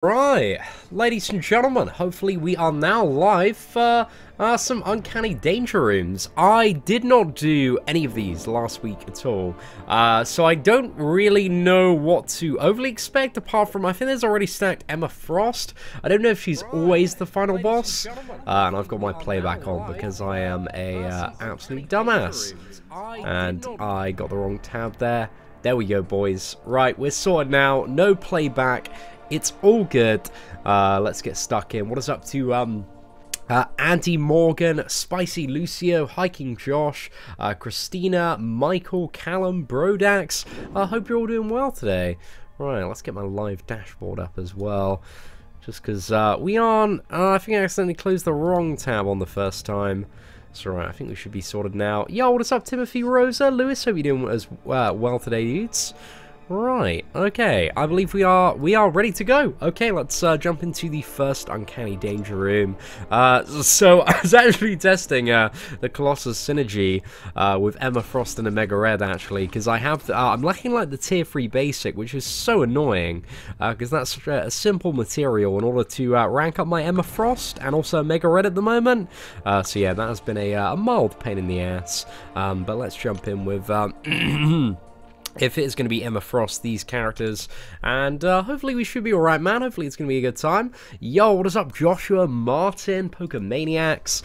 Right, ladies and gentlemen, hopefully we are now live for some Uncanny Danger rooms. I did not do any of these last week at all, so I don't really know what to overly expect, apart from I think there's already stacked Emma Frost. I don't know if she's always the final boss, and I've got my playback on because I am a absolute dumbass, and I got the wrong tab there. There we go, boys. Right, we're sorted now, no playback. It's all good. Let's get stuck in. What is up to Andy Morgan, Spicy Lucio, Hiking Josh, Christina, Michael, Callum, Brodax. I hope you're all doing well today. Right, let's get my live dashboard up as well. Just because we aren't... I think I accidentally closed the wrong tab on the first time. That's alright, I think we should be sorted now. Yo, what is up, Timothy, Rosa, Lewis? Hope you're doing as well today, dudes. Right, okay, I believe we are ready to go. Okay, let's jump into the first Uncanny Danger room. So I was actually testing the Colossus synergy with Emma Frost and Omega Red, actually, because I have I'm lacking like the tier 3 basic, which is so annoying, because that's a simple material in order to rank up my Emma Frost and also Omega Red at the moment. So yeah, that has been a mild pain in the ass, but let's jump in with if it is going to be Emma Frost, these characters, and hopefully we should be alright, man. Hopefully it's going to be a good time. Yo, what is up, Joshua, Martin, Pokemaniacs,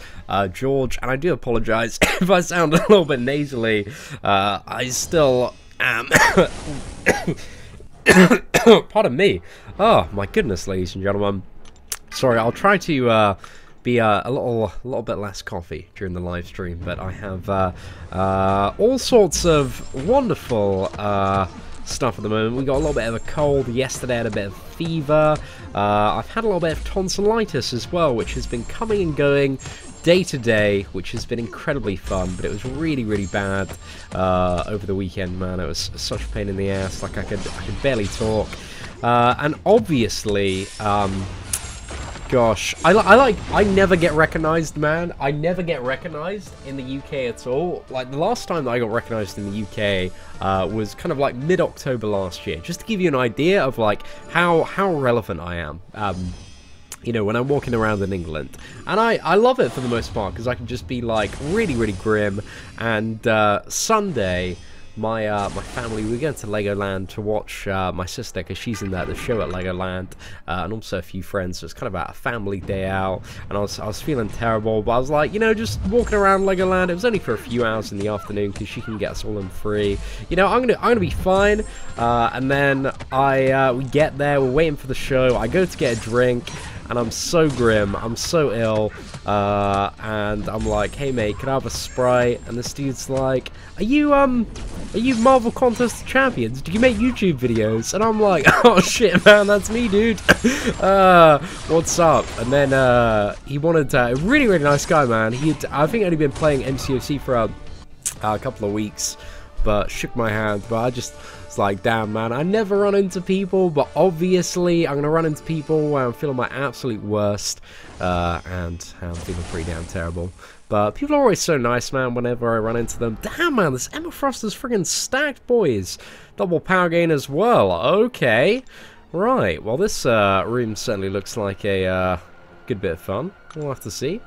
George, and I do apologize if I sound a little bit nasally. I still am... Pardon me. Oh, my goodness, ladies and gentlemen. Sorry, I'll try to... be a little bit less coffee during the live stream, but I have all sorts of wonderful stuff at the moment. We got a little bit of a cold yesterday, I had a bit of fever. I've had a little bit of tonsillitis as well, which has been coming and going day to day, which has been incredibly fun, but it was really bad over the weekend, man. It was such a pain in the ass. Like I could barely talk, and obviously gosh, I never get recognized, man. I never get recognized in the UK at all. Like, the last time that I got recognized in the UK was kind of like mid-October last year. Just to give you an idea of, like, how relevant I am, you know, when I'm walking around in England. And I love it for the most part, because I can just be, like, really grim. And Sunday... My family, we're going to Legoland to watch my sister, because she's in the show at Legoland, and also a few friends, so it's kind of a family day out, and I was feeling terrible, but I was like, you know, just walking around Legoland. It was only for a few hours in the afternoon, because she can get us all in free. You know, I'm gonna be fine, and then we get there, we're waiting for the show, I go to get a drink, and I'm so grim, I'm so ill, and I'm like, hey mate, can I have a Sprite? And this dude's like, are you Marvel Contest of Champions? Do you make YouTube videos? And I'm like, oh shit, man, that's me, dude. What's up? And then he wanted to, really nice guy, man. He'd, I think, only been playing MCOC for a couple of weeks, but shook my hand. But I just was like, damn, man, I never run into people, but obviously I'm gonna run into people where I'm feeling my absolute worst, and I'm feeling pretty damn terrible. But people are always so nice, man, whenever I run into them. Damn, man, this Emma Frost is friggin' stacked, boys. Double power gain as well. Okay. Right, well, this room certainly looks like a good bit of fun. We'll have to see.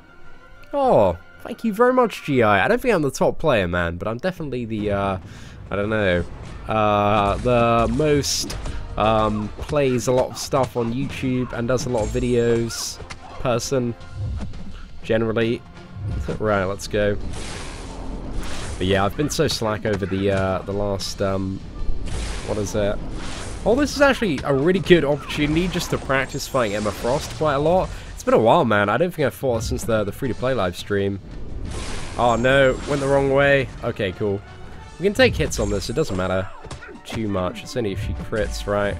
Oh, thank you very much, GI. I don't think I'm the top player, man, but I'm definitely the, I don't know, the most plays a lot of stuff on YouTube and does a lot of videos person, generally. Right, let's go. But yeah, I've been so slack over the last, what is it? Oh, this is actually a really good opportunity just to practice fighting Emma Frost quite a lot. It's been a while, man. I don't think I've fought since the free-to-play live stream. Oh no, went the wrong way. Okay, cool. We can take hits on this, it doesn't matter too much. It's only if she crits, right?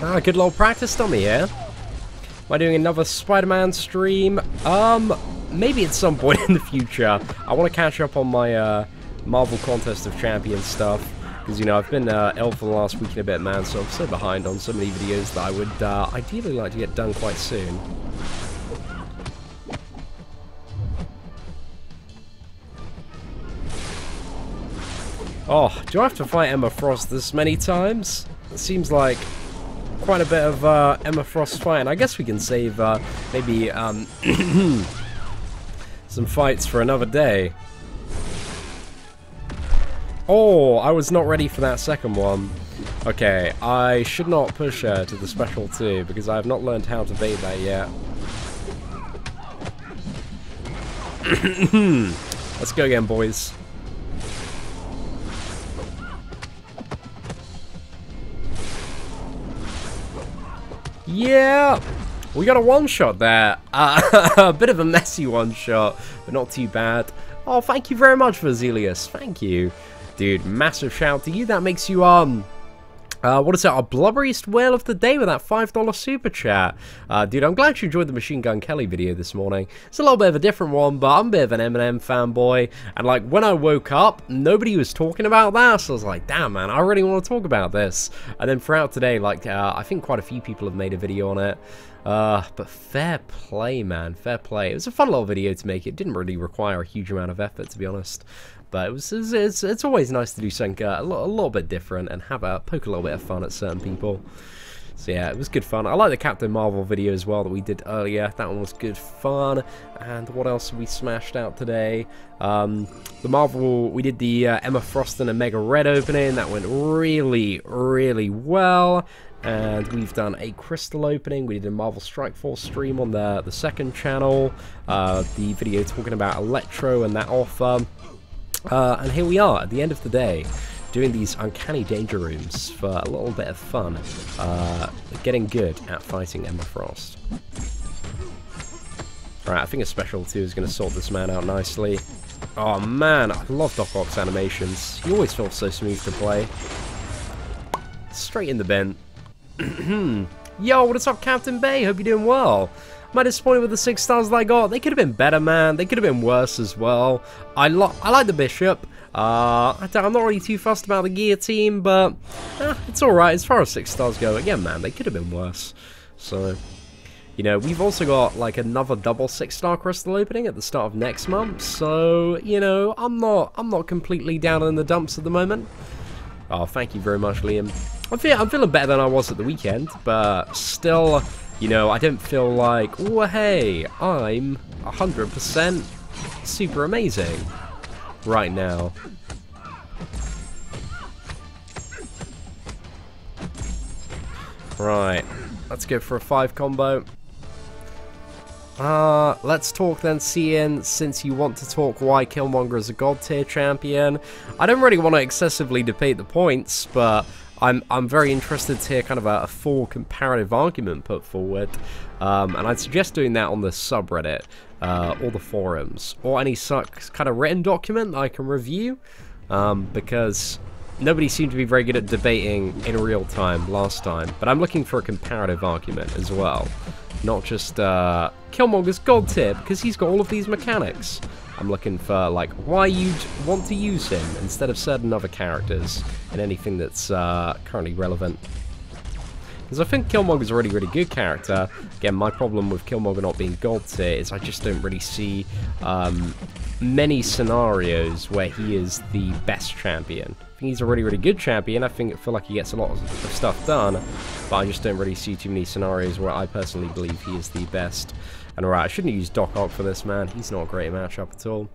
Ah, good little practice dummy here. Am I doing another Spider-Man stream? Maybe at some point in the future. I want to catch up on my Marvel Contest of Champions stuff, because, you know, I've been ill for the last week and a bit, man, so I'm so behind on so many videos that I would ideally like to get done quite soon. Oh, do I have to fight Emma Frost this many times? It seems like quite a bit of Emma Frost fighting. I guess we can save maybe some fights for another day. Oh, I was not ready for that second one. Okay, I should not push her to the special 2 because I have not learned how to bait that yet. Let's go again, boys. Yeah! We got a one-shot there. A bit of a messy one-shot, but not too bad. Oh, thank you very much, Vasilius. Thank you. Dude, massive shout to you. That makes you, what is that? Our Blubberiest Whale of the Day with that $5 super chat. Dude, I'm glad you enjoyed the Machine Gun Kelly video this morning. It's a little bit of a different one, but I'm a bit of an Eminem fanboy. And, like, when I woke up, nobody was talking about that. So I was like, damn, man, I really want to talk about this. And then throughout today, like, I think quite a few people have made a video on it. But fair play, man. Fair play. It was a fun little video to make. It didn't really require a huge amount of effort, to be honest. But it's always nice to do something a little bit different and poke a little bit of fun at certain people. So yeah, it was good fun. I like the Captain Marvel video as well that we did earlier. That one was good fun. And what else have we smashed out today? The Marvel, we did the Emma Frost and Omega Red opening. That went really, really well. And we've done a Crystal opening. We did a Marvel Strike Force stream on the second channel. The video talking about Electro and that offer. And here we are at the end of the day, doing these Uncanny Danger rooms for a little bit of fun, getting good at fighting Emma Frost. Alright, I think a special 2 is going to sort this man out nicely. Oh man, I love Doc Ock's animations. He always feels so smooth to play. Straight in the bin. Yo, what is up, Captain Bay? Hope you're doing well. Am I disappointed with the 6 stars that I got? They could have been better, man. They could have been worse as well. I like the Bishop. I'm not really too fussed about the Guillotine, but it's alright as far as 6 stars go. Again, man, they could have been worse. So, you know, we've also got like another double 6-star crystal opening at the start of next month. So, you know, I'm not completely down in the dumps at the moment. Oh, thank you very much, Liam. I'm feeling better than I was at the weekend, but still, you know, I don't feel like, oh, hey, I'm 100% super amazing right now. Right, let's go for a 5 combo. Let's talk then, Seatin, since you want to talk why Killmonger is a god tier champion. I don't really want to excessively debate the points, but I'm very interested to hear kind of a full comparative argument put forward, and I'd suggest doing that on the subreddit, or the forums, or any such kind of written document that I can review, because nobody seemed to be very good at debating in real time last time, but I'm looking for a comparative argument as well, not just Killmonger's god tier, because he's got all of these mechanics. I'm looking for, like, why you'd want to use him instead of certain other characters in anything that's currently relevant. Because I think Killmonger's a really, really good character. Again, my problem with Killmonger not being gold tier is I just don't really see many scenarios where he is the best champion. I think he's a really, really good champion. I feel like he gets a lot of stuff done, but I just don't really see too many scenarios where I personally believe he is the best. And alright, I shouldn't use Doc Ock for this, man. He's not a great matchup at all.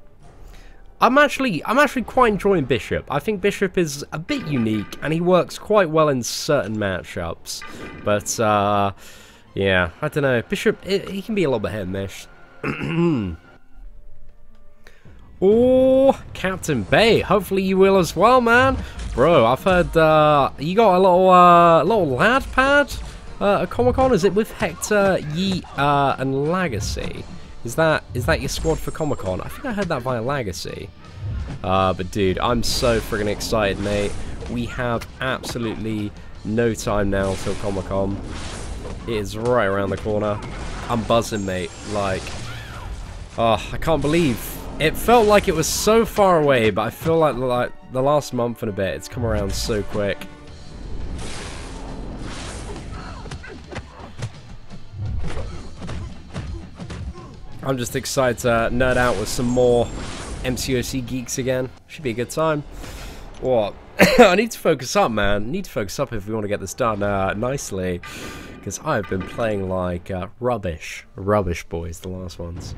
I'm actually quite enjoying Bishop. I think Bishop is a bit unique, and he works quite well in certain matchups. But, yeah, I don't know. Bishop, he can be a little bit hit and miss. Oh, Captain Bay. Hopefully you will as well, man. Bro, I've heard you got a little lad pad at Comic-Con. Is it with Hector, Yeet, and Legacy? Is that your squad for Comic-Con? I think I heard that via Legacy. But dude, I'm so friggin' excited, mate. We have absolutely no time now till Comic-Con. It is right around the corner. I'm buzzing, mate. Like, oh, I can't believe it felt like it was so far away, but I feel like the last month and a bit, it's come around so quick. I'm just excited to nerd out with some more MCOC geeks again. Should be a good time. What? I need to focus up, man. I need to focus up if we want to get this done nicely. Because I've been playing like rubbish. Rubbish, boys, the last ones.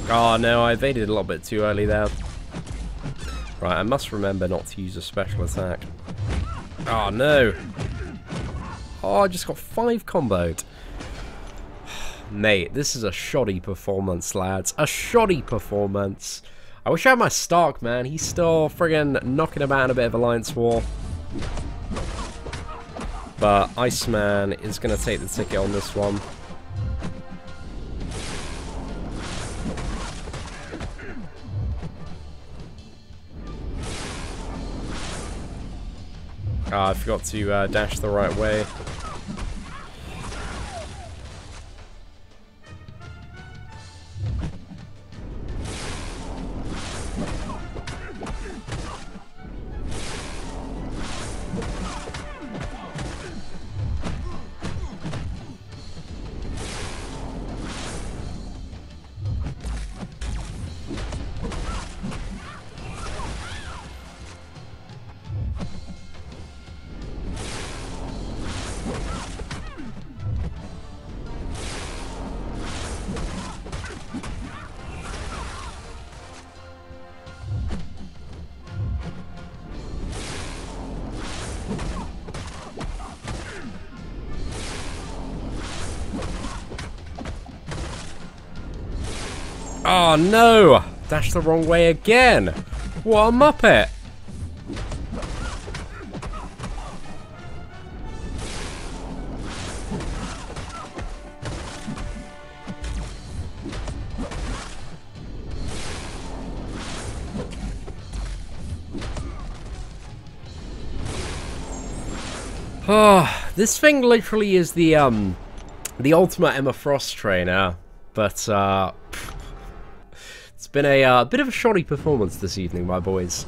Oh no, I evaded a little bit too early there. Right, I must remember not to use a special attack. Oh no! Oh, I just got 5 comboed. Mate, this is a shoddy performance, lads. A shoddy performance. I wish I had my Stark, man. He's still friggin' knocking about in a bit of Alliance War. But Iceman is going to take the ticket on this one. I forgot to dash the right way. Oh no! Dashed the wrong way again! What a muppet! Oh, this thing literally is the ultimate Emma Frost trainer, but it's been a bit of a shoddy performance this evening, my boys.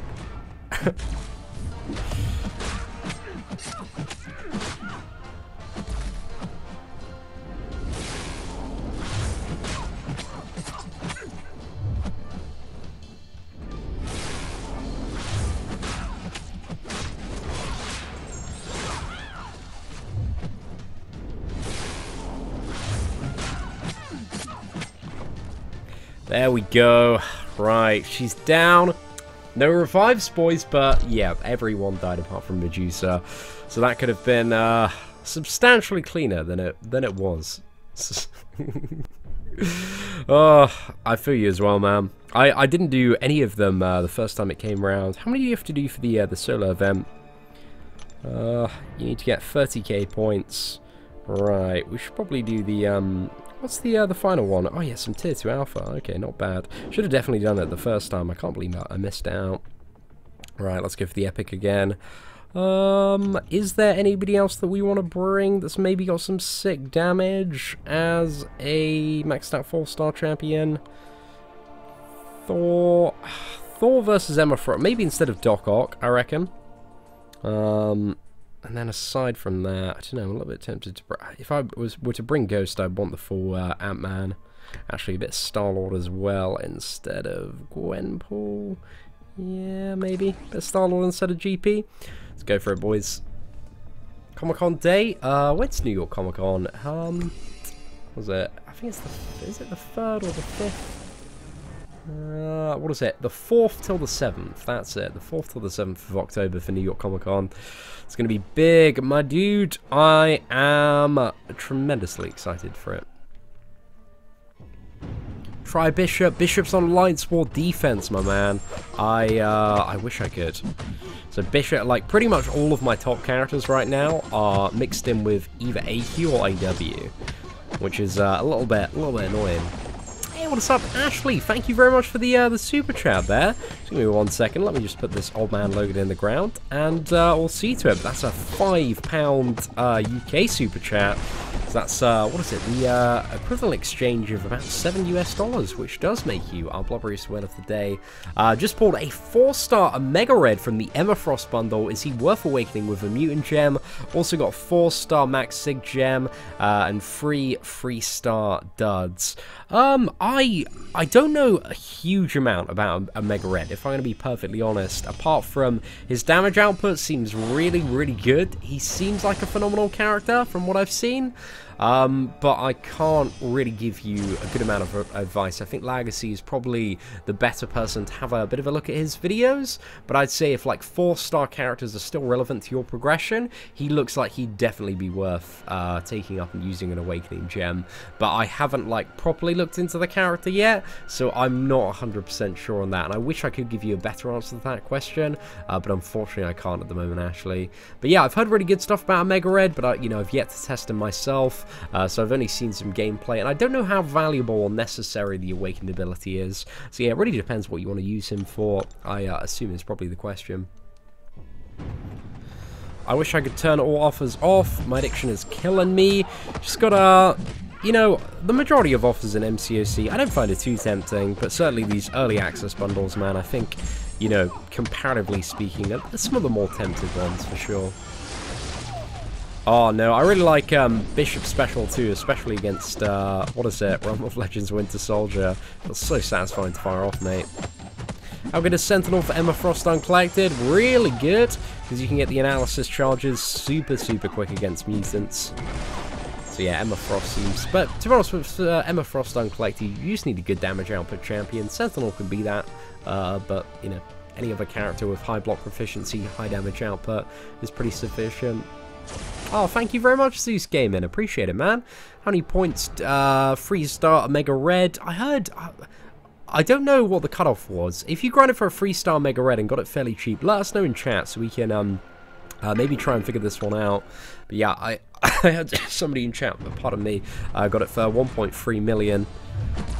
There we go. Right, she's down. No revives, boys, but yeah, everyone died apart from Medusa. So that could have been substantially cleaner than it was. Oh, I feel you as well, man. I didn't do any of them the first time it came around. How many do you have to do for the solo event? You need to get 30k points. Right, we should probably do the what's the final one? Oh yeah, some tier 2 alpha. Okay, not bad. Should have definitely done it the first time. I can't believe I missed out. Right, let's go for the epic again. Is there anybody else that we want to bring that's maybe got some sick damage as a maxed out 4-star champion? Thor versus Emma Frost. Maybe instead of Doc Ock, I reckon. And then aside from that, I don't know, I'm a little bit tempted to... If I were to bring Ghost, I'd want the full Ant-Man. Actually, a bit Star-Lord as well instead of Gwenpool. Yeah, maybe. A bit Star-Lord instead of GP. Let's go for it, boys. Comic-Con day? When's New York Comic-Con? What was it? I think it's the... Is it the 3rd or the 5th? What is it? The 4th till the 7th. That's it. The 4th till the 7th of October for New York Comic Con. It's going to be big, my dude. I am tremendously excited for it. Try Bishop. Bishop's on Alliance War defense, my man. I wish I could. So Bishop, like pretty much all of my top characters right now are mixed in with either AQ or AW, which is a little bit annoying. Hey, what's up, Ashley? Thank you very much for the super chat there. Just Give me 1 second. Let me just put this old man Logan in the ground, and we'll see to it. But that's a £5 UK super chat. So that's what is it? The equivalent exchange of about $7 US, which does make you our Blobberiest whale of the day. Just pulled a 4-star Omega Red from the Emma Frost bundle. Is he worth awakening with a mutant gem? Also got 4-star Max Sig gem and 3 3-star duds. I don't know a huge amount about Omega Red, if I'm going to be perfectly honest, apart from his damage output seems really, really good. He seems like a phenomenal character from what I've seen. But I can't really give you a good amount of advice. I think Legacy is probably the better person to have a bit of a look at his videos, but I'd say if like 4-star characters are still relevant to your progression, he looks like he'd definitely be worth taking up and using an Awakening gem. But I haven't like properly looked into the character yet, so I'm not 100% sure on that, and I wish I could give you a better answer to that question, but unfortunately I can't at the moment, Ashley. But yeah, I've heard really good stuff about Omega Red, but you know, I've yet to test him myself. So I've only seen some gameplay, and I don't know how valuable or necessary the Awakened ability is. So yeah, it really depends what you want to use him for. I assume is probably the question. I wish I could turn all offers off. My addiction is killing me. Just gotta, you know, the majority of offers in MCOC, I don't find it too tempting, but certainly these early access bundles, man, I think, you know, comparatively speaking, are some of the more tempted ones for sure. Oh no, I really like Bishop Special too, especially against, what is it, Realm of Legends Winter Soldier. It's so satisfying to fire off, mate. How good is Sentinel for Emma Frost Uncollected? Really good, because you can get the analysis charges super, super quick against mutants. So yeah, Emma Frost seems... But to be honest with Emma Frost Uncollected, you just need a good damage output champion. Sentinel can be that, but, you know, any other character with high block proficiency, high damage output is pretty sufficient. Oh, thank you very much, Zeus Gaming. Appreciate it, man. How many points? 3-star Omega Red. I heard... I don't know what the cutoff was. If you grinded for a 3-star Omega Red and got it fairly cheap, let us know in chat so we can maybe try and figure this one out. But yeah, I had somebody in chat, pardon me, got it for 1.3 million.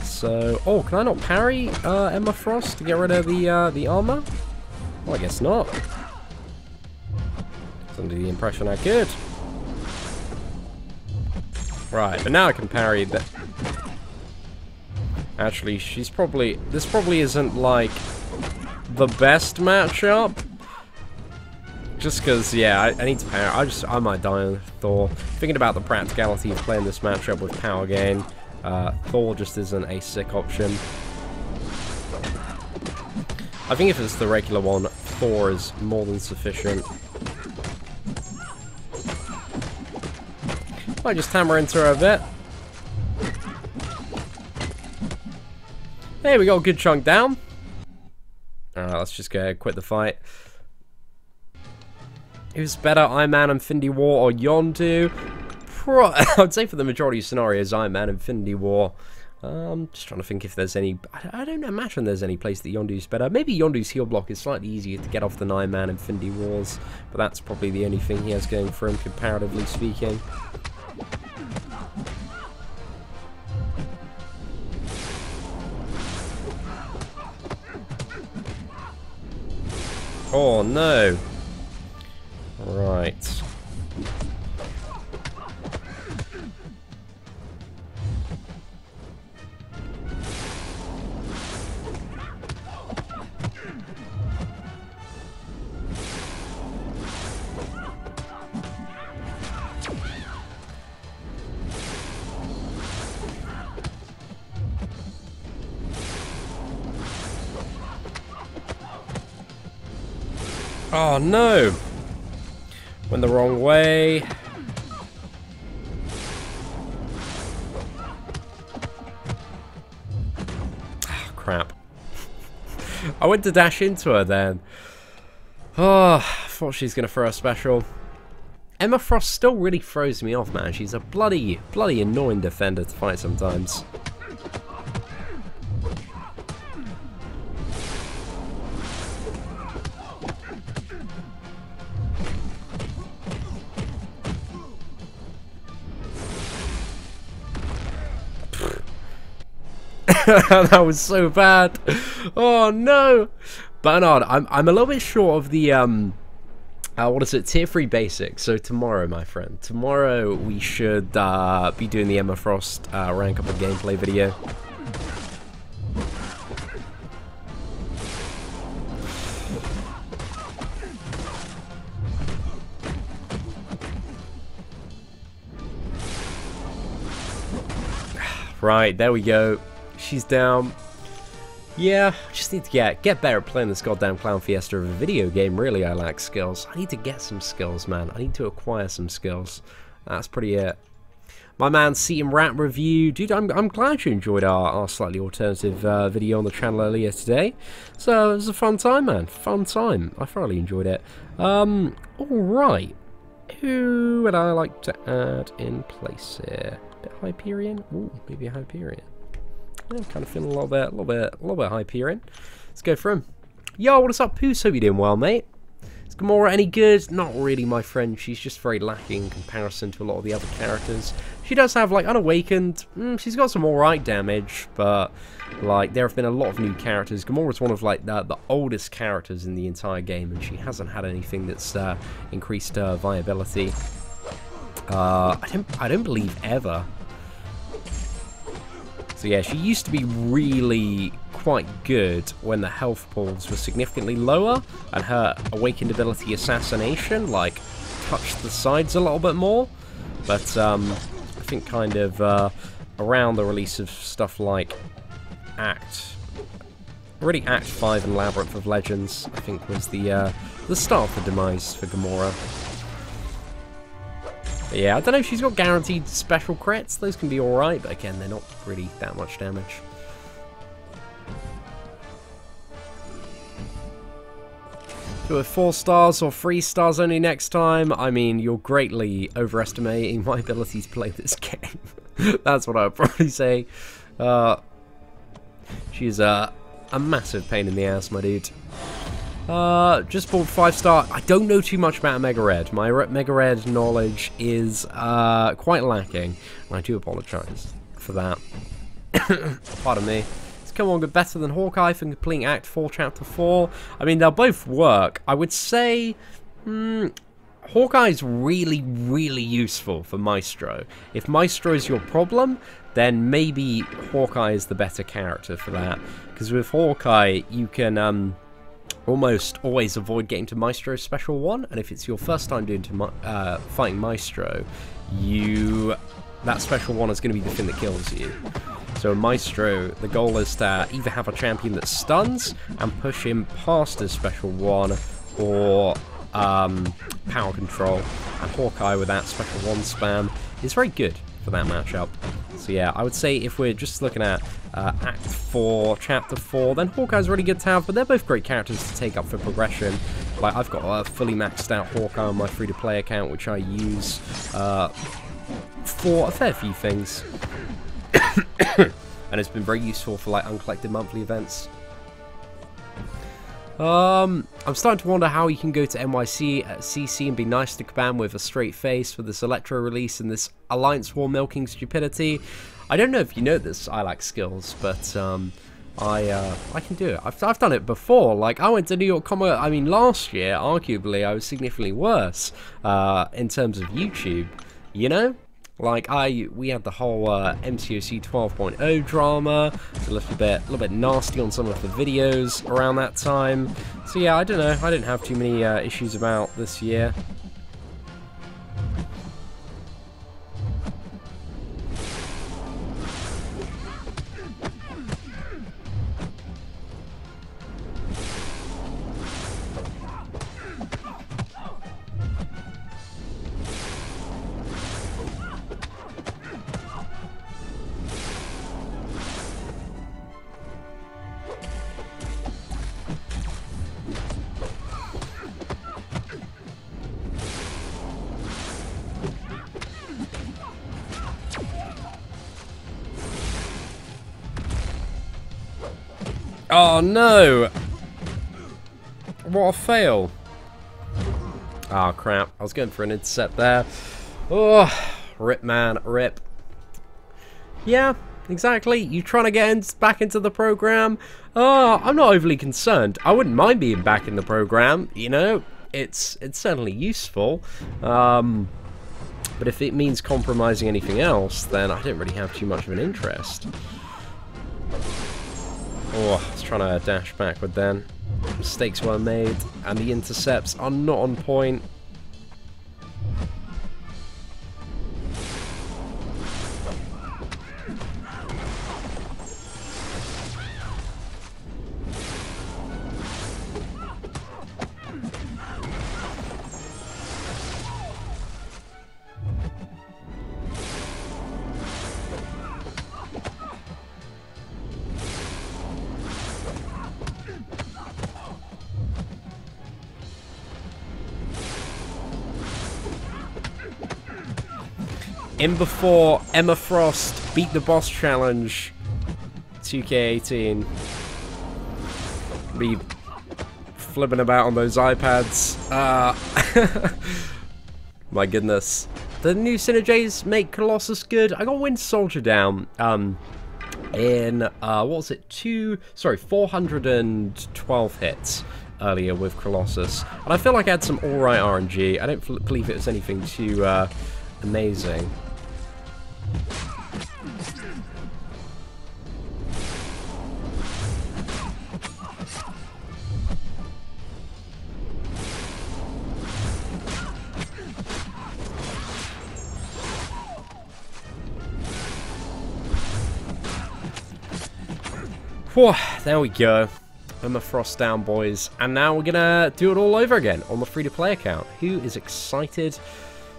So, oh, can I not parry Emma Frost to get rid of the armor? Well, I guess not. It's under the impression I could. Right, but now I can parry that. Actually, she's probably... This probably isn't, like, the best matchup. Just because, yeah, I need to parry. I might die on Thor. Thinking about the practicality of playing this matchup with power gain, Thor just isn't a sick option. I think if it's the regular one, Thor is more than sufficient. Might just hammer into her a bit. There we go, good chunk down. Alright, let's just go ahead and quit the fight. Who's better, Iron Man, Infinity War, or Yondu? I'd say for the majority of scenarios, Iron Man, Infinity War. Just trying to think if there's any... I don't imagine there's any place that Yondu's better. Maybe Yondu's heal block is slightly easier to get off than Iron Man, Infinity Wars. But that's probably the only thing he has going for him, comparatively speaking. Oh no. Right. Oh no! Went the wrong way. Ah, crap. I went to dash into her then. Oh, I thought she's gonna throw a special. Emma Frost still really throws me off, man. She's a bloody annoying defender to fight sometimes. That was so bad. Oh no. Bernard, I'm a little bit short of the what is it, tier 3 basic. So tomorrow, my friend, tomorrow we should be doing the Emma Frost rank up a gameplay video. Right, there we go. She's down. Yeah, I just need to get better at playing this goddamn Clown Fiesta of a video game. Really, I lack skills. I need to get some skills, man. I need to acquire some skills. That's pretty it. My man, Seatin Rat Review. Dude, I'm glad you enjoyed our slightly alternative video on the channel earlier today. So, it was a fun time, man. Fun time. I thoroughly enjoyed it. Alright. Who would I like to add in place here? A bit Hyperion? Ooh, maybe a Hyperion. Yeah, I'm kind of feeling a little bit Hyperion. Let's go for him. Yo, what is up, Poos? Hope you're doing well, mate. Is Gamora any good? Not really, my friend. She's just very lacking in comparison to a lot of the other characters. She does have, like, Unawakened. She's got some alright damage, but, like, there have been a lot of new characters. Gamora's one of, like, the oldest characters in the entire game, and she hasn't had anything that's increased her viability. I don't believe ever. So yeah, she used to be really quite good when the health pools were significantly lower, and her awakened ability Assassination, like, touched the sides a little bit more. But I think kind of around the release of stuff like Act 5 and Labyrinth of Legends, I think was the start of the demise for Gamora. But yeah, I don't know if she's got guaranteed special crits. Those can be alright, but again, they're not really that much damage. Do it 4 stars or 3 stars only next time. I mean, you're greatly overestimating my ability to play this game. That's what I would probably say. She's a massive pain in the ass, my dude. Just bought 5-star. I don't know too much about Mega Red. My Mega Red knowledge is quite lacking, and I do apologise for that. Pardon me. It's come on, good better than Hawkeye for completing Act 4, Chapter 4. I mean, they'll both work. I would say Hawkeye's really, really useful for Maestro. If Maestro is your problem, then maybe Hawkeye is the better character for that. Because with Hawkeye, you can almost always avoid getting to Maestro's Special 1, and if it's your first time fighting Maestro, that Special 1 is going to be the thing that kills you. So Maestro, the goal is to either have a champion that stuns and push him past his Special 1, or power control, and Hawkeye with that Special 1 spam is very good for that matchup. So yeah, I would say if we're just looking at Act 4, Chapter 4, then Hawkeye's really good to have, but they're both great characters to take up for progression. Like, I've got a fully maxed out Hawkeye on my free-to-play account, which I use for a fair few things. And it's been very useful for, like, uncollected monthly events. I'm starting to wonder how you can go to NYC at CC and be nice to Kabam with a straight face for this Electro release and this Alliance War milking stupidity. I don't know if you know this, I lack skills, but I can do it. I've done it before. Like, I went to New York Comic. I mean, last year, arguably, I was significantly worse in terms of YouTube. You know, like we had the whole MCOC 12.0 drama. It's a little bit nasty on some of the videos around that time. So yeah, I don't know. I didn't have too many issues about this year. Oh no! What a fail. Oh crap, I was going for an intercept there. Oh, rip man, rip. Yeah, exactly. You trying to get back into the program? Oh, I'm not overly concerned. I wouldn't mind being back in the program, you know. It's certainly useful. But if it means compromising anything else, then I don't really have too much of an interest. Oh, I was trying to dash backward then. Mistakes were made, and the intercepts are not on point. In before Emma Frost beat the boss challenge 2K18. Be flipping about on those iPads. My goodness. The new Synergies make Colossus good. I got Wind Soldier down in what was it? 412 hits earlier with Colossus. And I feel like I had some alright RNG. I don't believe it was anything too amazing. Whew, there we go. Emma Frost down, boys. And now we're gonna do it all over again on the free-to-play account. Who is excited?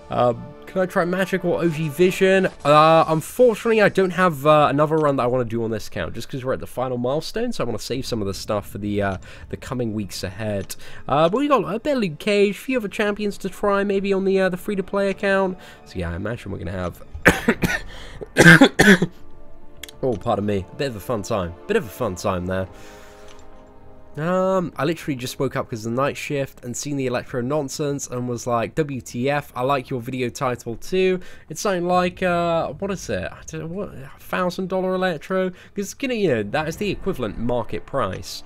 Can I try Magic or OG Vision? Unfortunately, I don't have another run that I want to do on this account, just because we're at the final milestone, so I want to save some of the stuff for the coming weeks ahead. But we got a bit of Luke Cage, a few other champions to try, maybe on the free-to-play account. So yeah, I imagine we're going to have... oh, pardon me. A bit of a fun time. Bit of a fun time there. I literally just woke up because of the night shift and seen the Electro nonsense and was like, WTF, I like your video title too. It's something like, what is it? I don't know, what, $1,000 Electro? Because, you know, that is the equivalent market price.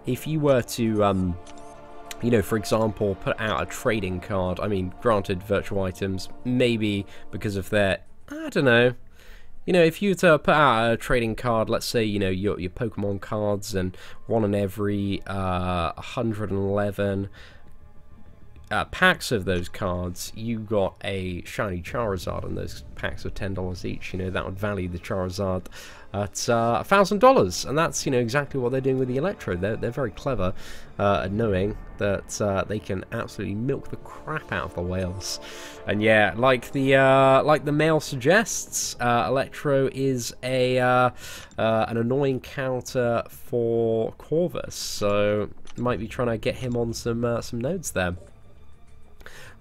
If you were to, you know, for example, put out a trading card, I mean, granted, virtual items, maybe because of their, I don't know. You know, if you were to put out a trading card, let's say, you know, your Pokemon cards, and one in every 111 packs of those cards, you got a shiny Charizard, and those packs are $10 each. You know, that would value the Charizard at $1,000, and that's, you know, exactly what they're doing with the Electro. They're very clever at knowing that they can absolutely milk the crap out of the whales. And yeah, like the mail suggests, Electro is an annoying counter for Corvus, so might be trying to get him on some nodes there.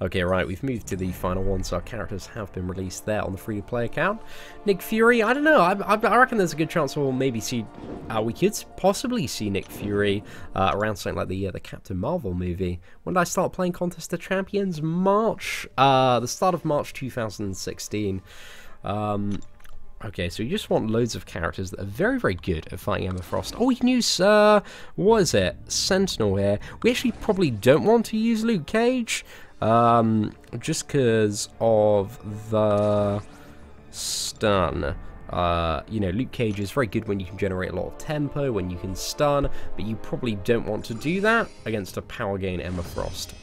Okay, right, we've moved to the final one, so our characters have been released there on the free-to-play account. Nick Fury, I don't know, I reckon there's a good chance we'll maybe see, we could possibly see Nick Fury around something like the Captain Marvel movie. When did I start playing Contest of Champions? March, the start of March 2016. Okay, so you just want loads of characters that are very, very good at fighting Emma Frost. Oh, we can use, what is it? Sentinel here. We actually probably don't want to use Luke Cage. Just because of the stun. You know, Luke Cage is very good when you can generate a lot of tempo, when you can stun, but you probably don't want to do that against a power gain Emma Frost.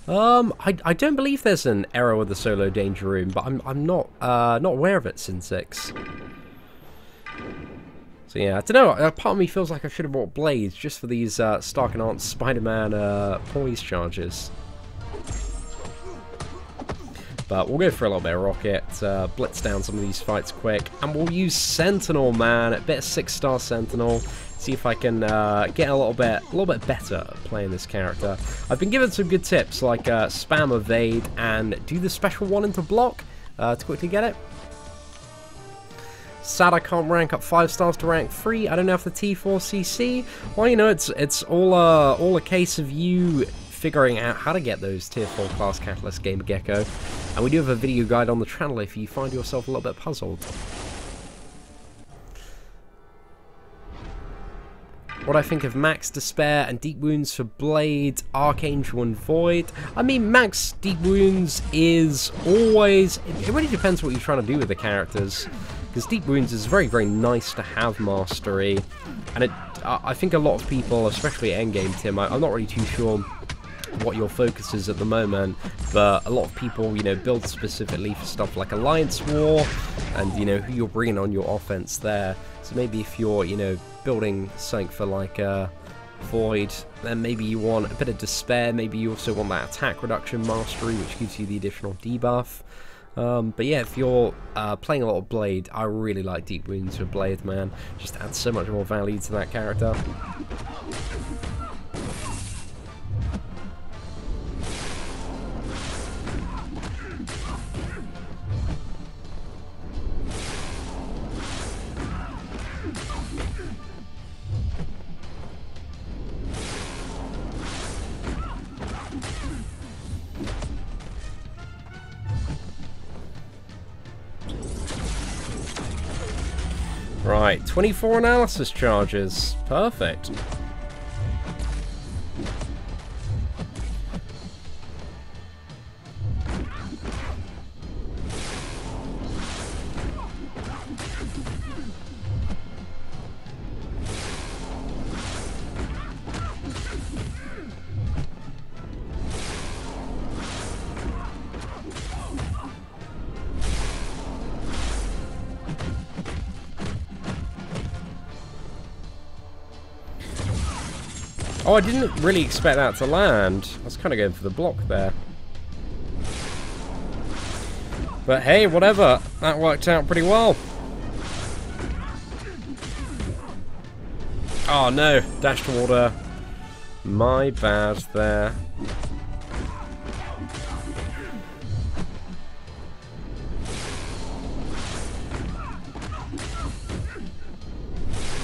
I don't believe there's an error with the solo danger room, but I'm not aware of it since 6. So yeah, I don't know, part of me feels like I should have bought blades just for these Stark and Aunt Spider-Man poise charges. But we'll go for a little bit of Rocket, blitz down some of these fights quick, and we'll use Sentinel, man, a bit of 6-star Sentinel. See if I can get a little bit better at playing this character. I've been given some good tips, like spam evade and do the special one into block to quickly get it. Sad I can't rank up 5 stars to rank 3. I don't know if the T4CC. Well, you know, it's all a case of you figuring out how to get those tier 4 class Catalyst Gamer Gecko. And we do have a video guide on the channel if you find yourself a little bit puzzled. what I think of Max Despair and Deep Wounds for Blade, Archangel and Void. I mean, Max Deep Wounds is always... It really depends what you're trying to do with the characters. Because Deep Wounds is very, very nice to have mastery. And I think a lot of people, especially at endgame, Tim, I'm not really too sure what your focus is at the moment, but a lot of people, you know, build specifically for stuff like Alliance War, and, you know, who you're bringing on your offense there. So maybe if you're, you know, building something for like Void, then maybe you want a bit of Despair, maybe you also want that attack reduction mastery, which gives you the additional debuff. But yeah, if you're playing a lot of Blade, I really like Deep Wounds for Blade, man. Just adds so much more value to that character. Right, 24 analysis charges. Perfect. Oh, I didn't really expect that to land. I was kind of going for the block there. But hey, whatever. That worked out pretty well. Oh no, dash to water. My bad there.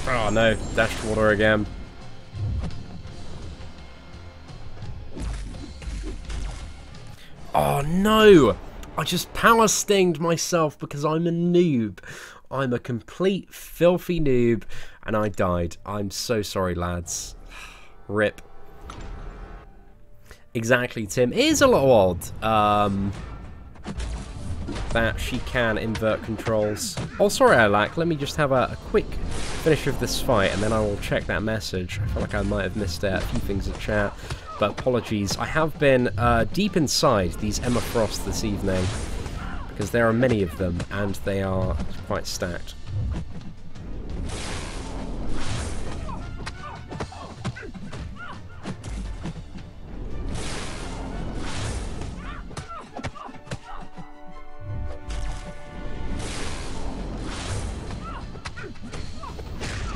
Oh no, dash to water again. Oh no! I just power stinged myself because I'm a noob. I'm a complete filthy noob and I died. I'm so sorry, lads. RIP. Exactly, Tim. It is a little odd that she can invert controls. Oh, sorry, Alak. Let me just have a quick finish of this fight and then I will check that message. I feel like I might have missed a few things in chat. But apologies, I have been deep inside these Emma Frost this evening, because there are many of them, and they are quite stacked.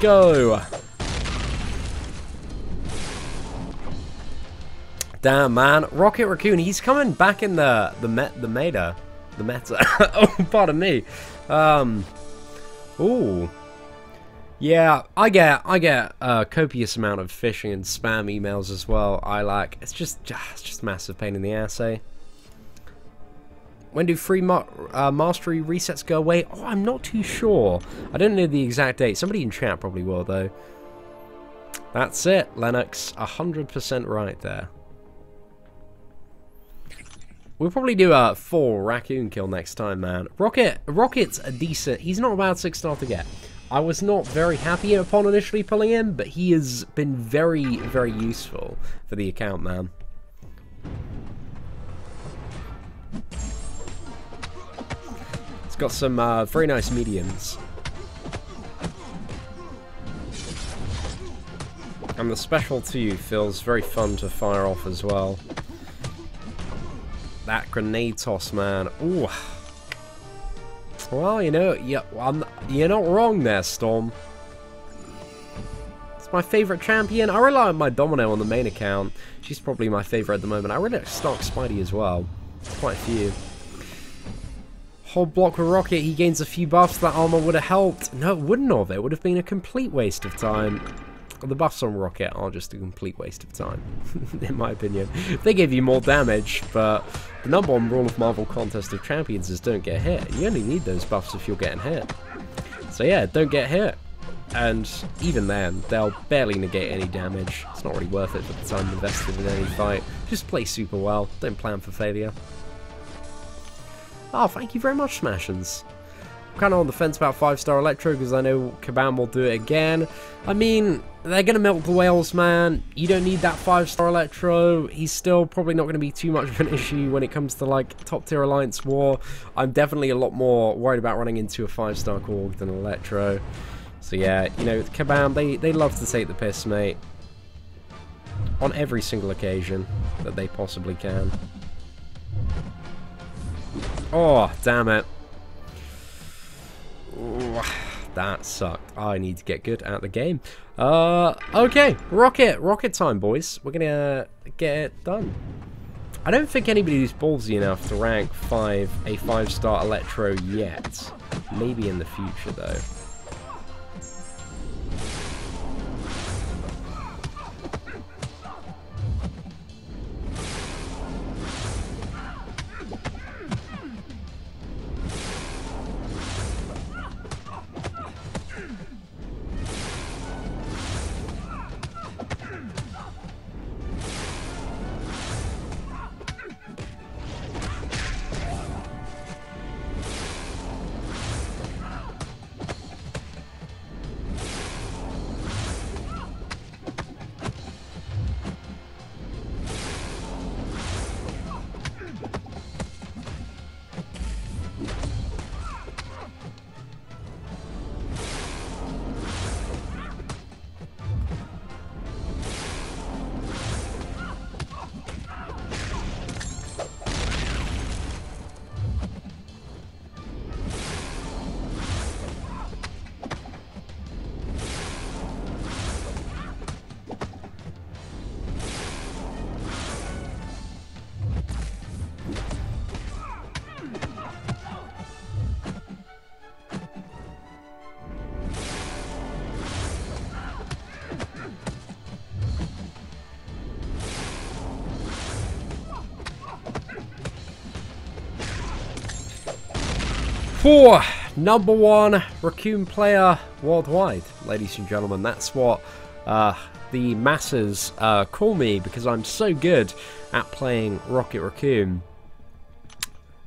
Go! Damn, man. Rocket Raccoon, he's coming back in the meta. Oh, pardon me. Ooh. Yeah, I get a copious amount of phishing and spam emails as well. It's just a massive pain in the ass, eh? When do free mastery resets go away? Oh, I'm not too sure. I don't know the exact date. Somebody in chat probably will, though. That's it, Lennox. 100% right there. We'll probably do a full raccoon kill next time, man. Rocket's a decent... He's not a bad 6-star to get. I was not very happy upon initially pulling him, but he has been very, very useful for the account, man. It's got some very nice mediums. And the special 2 feels very fun to fire off as well. That grenade toss, man. Ooh. Well, you know, you're not wrong there, Storm. It's my favourite champion. I really like my Domino on the main account. She's probably my favourite at the moment. I really like Stark Spidey as well. Quite a few. Whole block with Rocket, he gains a few buffs. That armor would have helped. No, it wouldn't have. It would have been a complete waste of time. The buffs on Rocket are just a complete waste of time, in my opinion. They give you more damage, but the #1 rule of Marvel Contest of Champions is don't get hit. You only need those buffs if you're getting hit. So yeah, don't get hit. and even then, they'll barely negate any damage. It's not really worth it for the time invested in any fight. Just play super well, don't plan for failure. Oh, thank you very much, Smashins. I'm kind of on the fence about 5-star Electro because I know Kabam will do it again. I mean, they're going to milk the whales, man. You don't need that 5-star Electro. He's still probably not going to be too much of an issue when it comes to, like, top-tier Alliance War. I'm definitely a lot more worried about running into a 5-star Korg than Electro. So, yeah, you know, Kabam, they love to take the piss, mate. On every single occasion that they possibly can. Oh, damn it. Ooh, that sucked. I need to get good at the game. Okay, rocket time, boys. We're gonna get it done. I don't think anybody's ballsy enough to rank a 5-star Electro yet. Maybe in the future, though. For #1 Raccoon player worldwide, ladies and gentlemen. That's what the masses call me because I'm so good at playing Rocket Raccoon.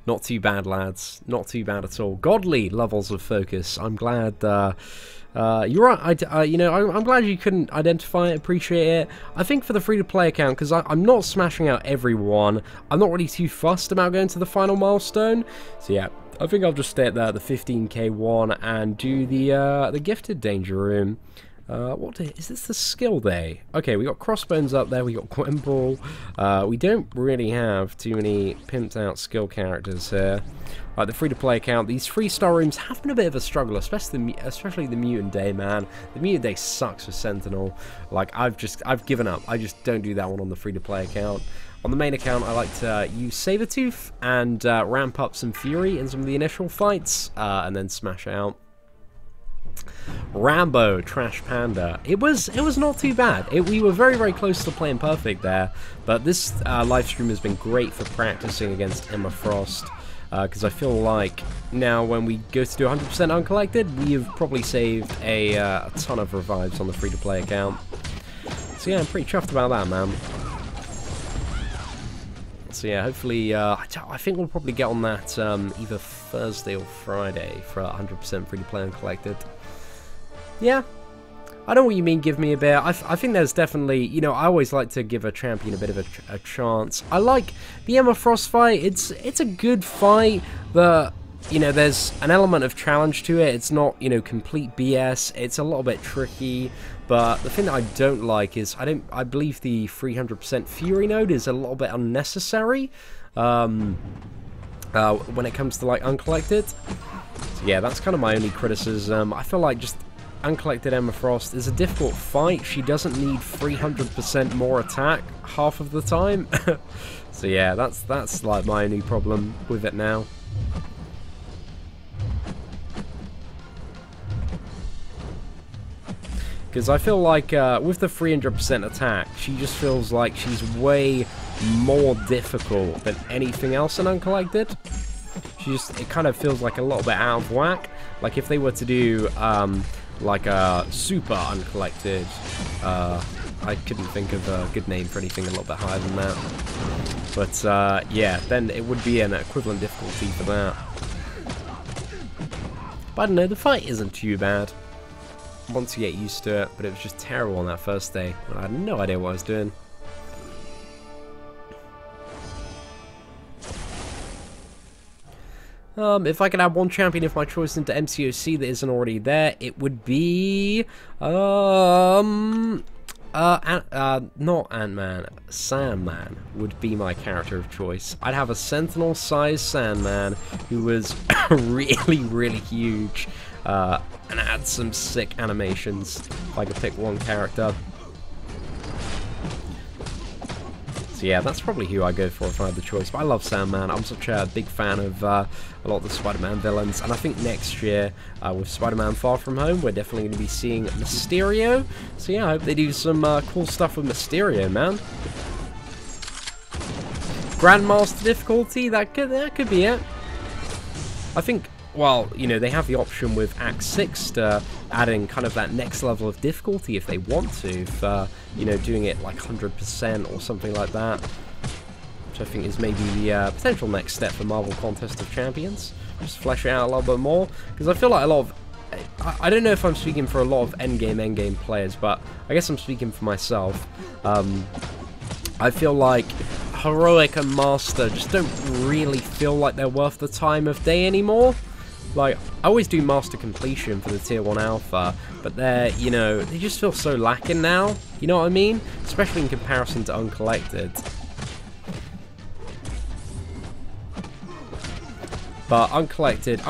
Not too bad, lads. Not too bad at all. Godly levels of focus. I'm glad you're right. You know, I'm glad you couldn't identify it, appreciate it. I think for the free-to-play account, because I'm not smashing out everyone, I'm not really too fussed about going to the final milestone. So yeah, I think I'll just stay at the 15k one and do the gifted danger room. What day is this? The skill day. Okay, we got Crossbones up there. We got Gwemball. We don't really have too many pimped out skill characters here. Like the free-to-play account, these 3-star rooms have been a bit of a struggle, especially the Mutant Day, man. The Mutant Day sucks for Sentinel. Like I've given up. I just don't do that one on the free-to-play account. On the main account, I like to use Sabertooth and ramp up some Fury in some of the initial fights, and then smash out. Rambo, Trash Panda. It was not too bad. We were very, very close to playing perfect there, but this live stream has been great for practicing against Emma Frost, because I feel like now when we go to do 100% uncollected, we have probably saved a ton of revives on the free-to-play account. So yeah, I'm pretty chuffed about that, man. So yeah, hopefully, I think we'll probably get on that either Thursday or Friday for 100% free-to-play uncollected. Yeah, I know what you mean, give me a bit. I think there's definitely, you know, I always like to give a champion a bit of a chance. I like the Emma Frost fight. It's a good fight, but, you know, there's an element of challenge to it. It's not, you know, complete BS. It's a little bit tricky, but the thing that I don't like is I believe the 300% Fury node is a little bit unnecessary when it comes to, like, uncollected. So, yeah, that's kind of my only criticism. I feel like just uncollected Emma Frost is a difficult fight. She doesn't need 300% more attack half of the time. So yeah, that's like my only problem with it now. Because I feel like with the 300% attack, she just feels like she's way more difficult than anything else in uncollected. It kind of feels like a little bit out of whack. Like if they were to do like a super uncollected. I couldn't think of a good name for anything a little bit higher than that. But yeah, then it would be an equivalent difficulty for that. But I don't know, the fight isn't too bad once you get used to it, but it was just terrible on that first day. I had no idea what I was doing. If I could add one champion of my choice into MCOC that isn't already there, it would be not Ant-Man, Sandman would be my character of choice. I'd have a Sentinel-sized Sandman who was really, really huge, and add some sick animations if I could pick one character. So yeah, that's probably who I go for if I had the choice. But I love Sandman. I'm such a big fan of a lot of the Spider-Man villains. And I think next year, with Spider-Man Far From Home, we're definitely going to be seeing Mysterio. So yeah, I hope they do some cool stuff with Mysterio, man. Grandmaster difficulty, that could be it. I think, well, you know, they have the option with Act 6 to add in kind of that next level of difficulty if they want to, for, you know, doing it like 100% or something like that, which I think is maybe the potential next step for Marvel Contest of Champions. Just flesh it out a little bit more, because I feel like a lot of, I don't know if I'm speaking for a lot of endgame players, but I guess I'm speaking for myself. I feel like Heroic and Master just don't really feel like they're worth the time of day anymore. Like, I always do Master Completion for the Tier 1 Alpha, but they're, you know, they just feel so lacking now, you know what I mean? Especially in comparison to Uncollected. But Uncollected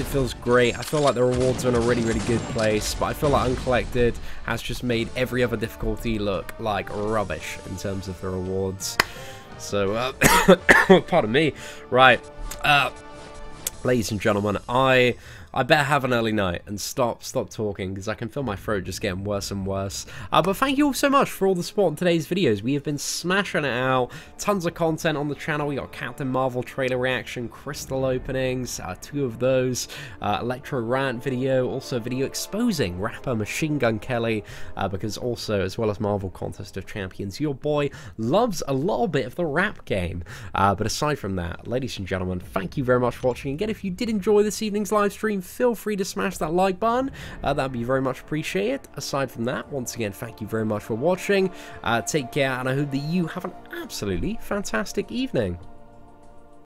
feels great. I feel like the rewards are in a really, really good place, but I feel like Uncollected has just made every other difficulty look like rubbish in terms of the rewards. So, pardon me. Right. Ladies and gentlemen, I better have an early night and stop talking, because I can feel my throat just getting worse and worse. But thank you all so much for all the support in today's videos. We have been smashing it out. Tons of content on the channel. We got Captain Marvel trailer reaction, crystal openings, 2 of those, Electro Rant video, also a video exposing rapper Machine Gun Kelly, because also, as well as Marvel Contest of Champions, your boy loves a little bit of the rap game. But aside from that, ladies and gentlemen, thank you very much for watching. Again, if you did enjoy this evening's live stream, feel free to smash that like button. That'd be very much appreciated. Aside from that, once again, thank you very much for watching. Take care, and I hope that you have an absolutely fantastic evening.